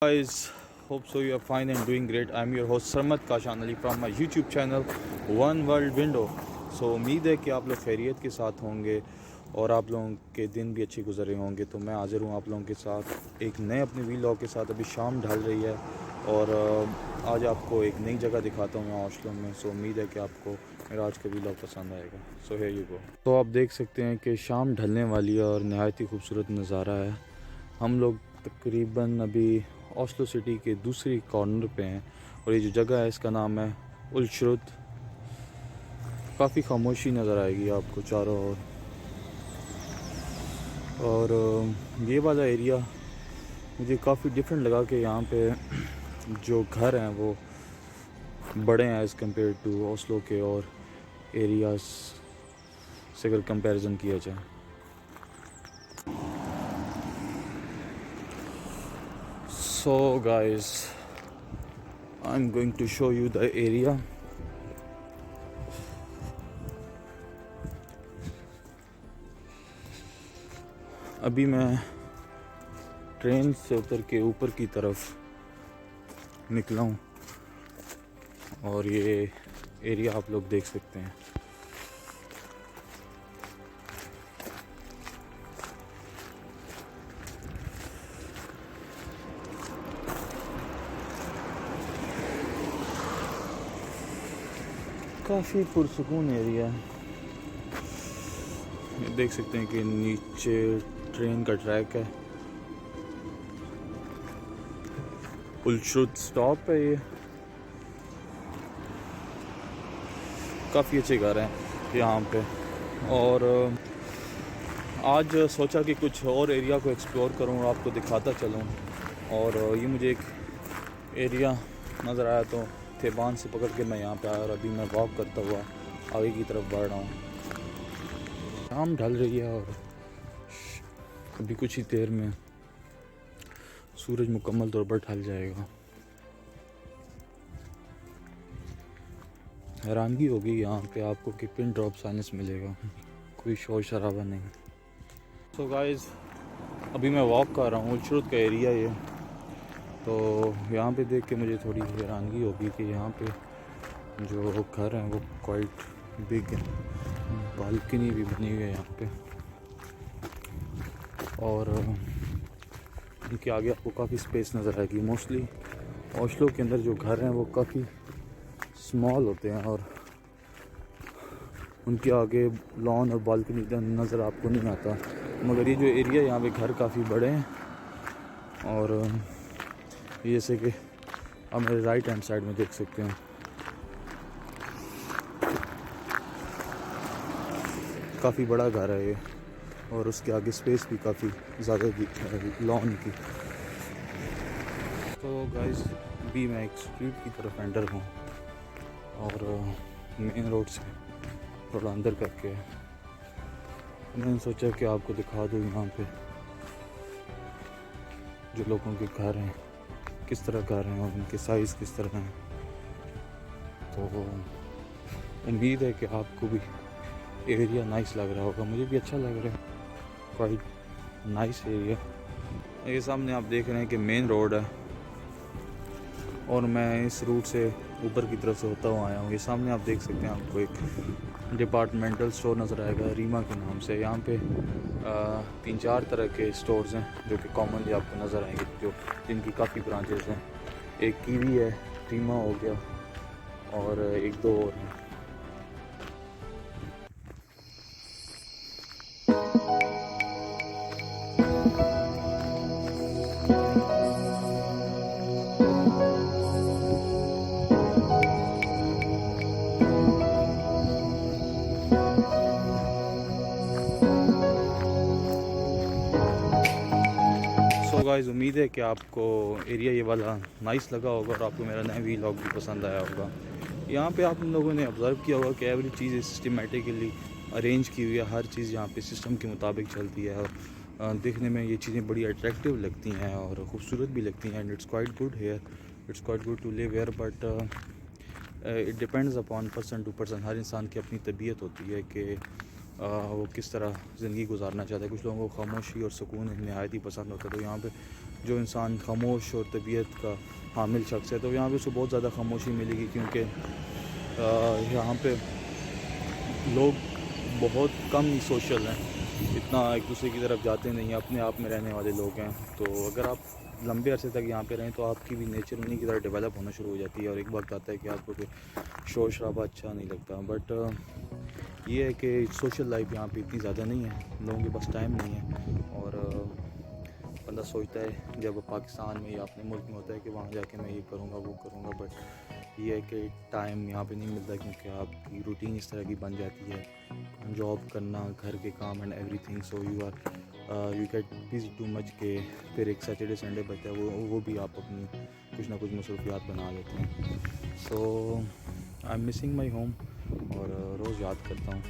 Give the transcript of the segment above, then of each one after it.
Guys, hope so you are fine and doing great. I'm your host Sarmad Kashan Ali from my YouTube channel One World Window. So उम्मीद है कि आप लोग खैरियत के साथ होंगे और आप लोगों के दिन भी अच्छे गुजरे होंगे। तो मैं हाज़िर हूँ आप लोगों के साथ एक नए अपने वीलॉग के साथ। अभी शाम ढल रही है और आज आपको एक नई जगह दिखाता हूँ मैं ओस्लो में। सो उम्मीद है कि आपको मेरा आज का वीलॉग पसंद आएगा। So here you go. तो आप देख सकते हैं कि शाम ढलने वाली है और नहायत ही खूबसूरत नज़ारा है। हम लोग तकरीबन अभी ओस्लो सिटी के दूसरी कॉर्नर पे हैं और ये जो जगह है इसका नाम है उल्शरुत। काफ़ी खामोशी नज़र आएगी आपको चारों ओर और ये वाला एरिया मुझे काफ़ी डिफरेंट लगा कि यहाँ पे जो घर हैं वो बड़े हैं एज़ कम्पेयर टू ओस्लो के और एरियाज़ से अगर कंपैरिजन किया जाए। So guys, I'm going to show you the area. अभी मैं ट्रेन से उतर के ऊपर की तरफ निकला हूँ और ये एरिया आप लोग देख सकते हैं। काफ़ी पुरसुकून एरिया है। ये देख सकते हैं कि नीचे ट्रेन का ट्रैक है। उल्शरुत स्टॉप है ये। काफ़ी अच्छे घर हैं यहाँ पे और आज सोचा कि कुछ और एरिया को एक्सप्लोर करूँ और आपको दिखाता चलूँ। और ये मुझे एक एरिया नज़र आया तो थेबान से पकड़ के मैं यहाँ पे आया और अभी मैं वॉक करता हुआ आगे की तरफ बढ़ रहा हूँ। शाम ढल रही है और अभी कुछ ही देर में सूरज मुकम्मल तौर पर ढल जाएगा। हैरानगी होगी यहाँ पे आपको कि पिन ड्रॉप साइलेंस मिलेगा, कोई शोर शराबा नहीं। सो गाइस, अभी मैं वॉक कर रहा हूँ उल्शरुत का एरिया ये। तो यहाँ पे देख के मुझे थोड़ी हैरानगी होगी कि यहाँ पे जो घर हैं वो क्वाइट बिग है। बालकनी भी बनी हुई है यहाँ पे और इनके आगे आपको काफ़ी स्पेस नज़र आएगी। मोस्टली ओस्लो के अंदर जो घर हैं वो काफ़ी स्मॉल होते हैं और उनके आगे लॉन और बालकनी नज़र आपको नहीं आता। मगर ये जो एरिया यहाँ पे घर काफ़ी बड़े हैं और जैसे कि आप मेरे राइट हैंड साइड में देख सकते हैं काफ़ी बड़ा घर है ये और उसके आगे स्पेस भी काफ़ी ज़्यादा लॉन की। तो गाइस, अभी मैं एक स्ट्रीट की तरफ एंटर हूँ और मेन रोड से थोड़ा अंदर करके मैंने सोचा कि आपको दिखा दूँ यहाँ पे जो लोगों के घर हैं किस तरह घर हैं और उनके साइज़ किस तरह हैं। तो उम्मीद है कि आपको भी एरिया नाइस लग रहा होगा। मुझे भी अच्छा लग रहा है, क्वाइट नाइस एरिया। ये सामने आप देख रहे हैं कि मेन रोड है और मैं इस रूट से ऊपर की तरफ से होता हुआ आया हूँ। ये सामने आप देख सकते हैं आपको एक डिपार्टमेंटल स्टोर नज़र आएगा रीमा के नाम से। यहाँ पे 3-4 तरह के स्टोर्स हैं जो कि कॉमनली आपको नज़र आएंगे, जो जिनकी काफ़ी ब्रांचेस हैं। एक कीवी है, रीमा हो गया और एक दो और हैं। सो गाइस, उम्मीद है कि आपको एरिया ये वाला नाइस लगा होगा और आपको मेरा नया वीलॉग भी पसंद आया होगा। यहाँ पे आप लोगों ने ऑब्ज़र्व किया होगा कि एवरी चीज़ सिस्टमेटिकली अरेंज की हुई है। हर चीज़ यहाँ पे सिस्टम के मुताबिक चलती है और देखने में ये चीज़ें बड़ी अट्रैक्टिव लगती हैं और ख़ूबसूरत भी लगती हैं। And it's quite good here, it's quite good to live here, but it depends upon person to person. हर इंसान की अपनी तबीयत होती है कि वो किस तरह ज़िंदगी गुजारना चाहता है। कुछ लोगों को खामोशी और सुकून नहायत ही पसंद होता है। तो यहाँ पे जो इंसान खामोश और तबीयत का हामिल शख्स है, तो यहाँ पे उसको बहुत ज़्यादा खामोशी मिलेगी, क्योंकि यहाँ पे लोग बहुत कम ही सोशल हैं, इतना एक दूसरे की तरफ जाते नहीं हैं, अपने आप में रहने वाले लोग हैं। तो अगर आप लंबे अरसे तक यहाँ पे रहें तो आपकी भी नेचर उन्हीं की तरह डेवलप होना शुरू हो जाती है, और एक वक्त आता है कि आपको कोई शोर शराबा अच्छा नहीं लगता। बट ये है कि सोशल लाइफ यहाँ पे इतनी ज़्यादा नहीं है, लोगों के पास टाइम नहीं है, और बंदा सोचता है जब पाकिस्तान में या अपने मुल्क में होता है कि वहाँ जाके मैं ये करूँगा वो करूँगा, बट ये है कि टाइम यहाँ पे नहीं मिलता, क्योंकि आपकी रूटीन इस तरह की बन जाती है, जॉब करना, घर के काम and everything. So you get busy too much के फिर एक सैटरडे संडे बचता है, वो भी आप अपनी कुछ ना कुछ मसरूफियात बना लेते हैं। So I am missing my home, और रोज़ याद करता हूँ।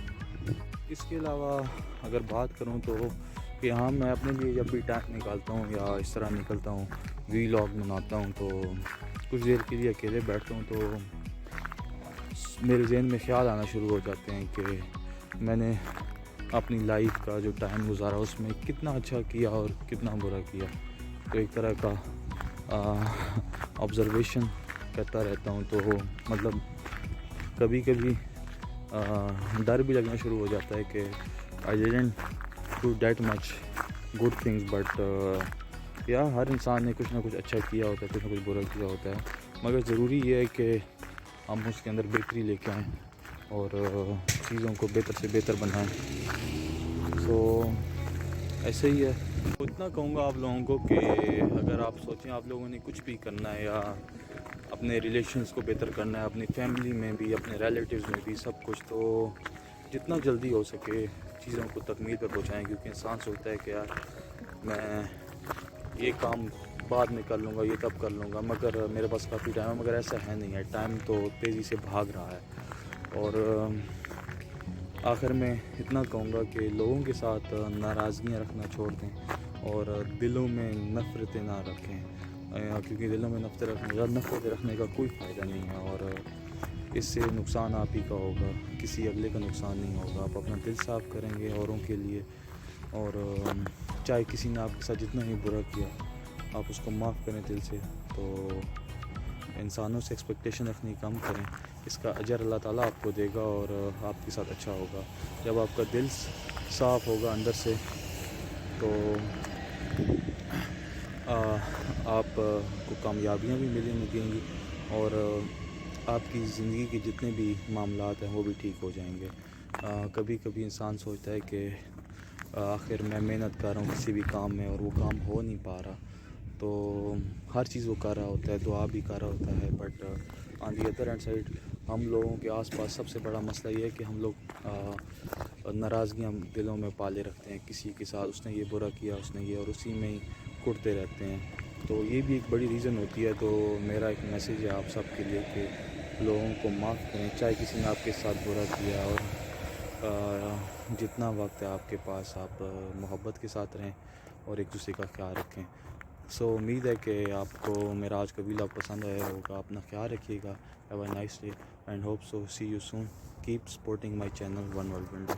इसके अलावा अगर बात करूँ तो कि हाँ, मैं अपने लिए जब भी टाइम निकालता हूँ या इस तरह निकलता हूँ, वीलॉग बनाता हूँ, तो कुछ देर के लिए अकेले बैठता हूँ तो मेरे जहन में ख्याल आना शुरू हो जाते हैं कि मैंने अपनी लाइफ का जो टाइम गुजारा उसमें कितना अच्छा किया और कितना बुरा किया। तो एक तरह का ऑब्ज़र्वेशन करता रहता हूँ। तो मतलब कभी कभी डर भी लगना शुरू हो जाता है कि I didn't do that much good things, but या हर इंसान ने कुछ ना कुछ अच्छा किया होता है, कुछ ना कुछ बुरा किया होता है, मगर ज़रूरी ये है कि हम उसके अंदर बेहतरी लेके आएँ और चीज़ों को बेहतर से बेहतर बनाएं। सो ऐसे ही है। तो इतना कहूँगा आप लोगों को कि अगर आप सोचें आप लोगों ने कुछ भी करना है या अपने रिलेशंस को बेहतर करना है, अपनी फैमिली में भी, अपने रिलेटिव्स में भी, सब कुछ, तो जितना जल्दी हो सके चीज़ों को तकमील पर पहुँचाएँ, क्योंकि इंसान सोचता है कि यार मैं ये काम बाद में कर लूँगा, ये तब कर लूँगा, मगर मेरे पास काफ़ी टाइम है, मगर ऐसा है नहीं है। टाइम तो तेज़ी से भाग रहा है। और आखिर में इतना कहूँगा कि लोगों के साथ नाराज़गियाँ रखना छोड़ दें और दिलों में नफ़रतें ना रखें, क्योंकि दिलों में नफ़रतें रखने का कोई फ़ायदा नहीं है, और इससे नुकसान आप ही का होगा, किसी अगले का नुकसान नहीं होगा। आप अपना दिल साफ़ करेंगे औरों के लिए, और चाहे किसी ने आपके साथ जितना ही बुरा किया आप उसको माफ़ करें दिल से। तो इंसानों से एक्सपेक्टेशन रखनी कम करें, इसका अजर अल्लाह ताला आपको देगा और आपके साथ अच्छा होगा। जब आपका दिल साफ़ होगा अंदर से, तो आपको कामयाबियाँ भी मिलेंगी और आपकी ज़िंदगी के जितने भी मामलात हैं वो भी ठीक हो जाएंगे। कभी कभी इंसान सोचता है कि आखिर मैं मेहनत कर रहा हूँ किसी भी काम में और वो काम हो नहीं पा रहा, तो हर चीज़ वो कर रहा होता है, दुआ भी कर रहा होता है, but on the other hand side हम लोगों के आसपास सबसे बड़ा मसला ये है कि हम लोग नाराज़गियाँ दिलों में पाले रखते हैं किसी के साथ, उसने ये बुरा किया, उसने ये, और उसी में ही कुटते रहते हैं। तो ये भी एक बड़ी रीज़न होती है। तो मेरा एक मैसेज है आप सब के लिए कि लोगों को माफ़ करें, चाहे किसी ने आपके साथ बुरा किया, और जितना वक्त है आपके पास आप मोहब्बत के साथ रहें और एक दूसरे का ख्याल रखें। सो उम्मीद है कि आपको मेरा आज का वीडियो पसंद आया होगा। अपना ख्याल रखिएगा। Have a nice day and hope so see you soon. Keep supporting my channel One World window.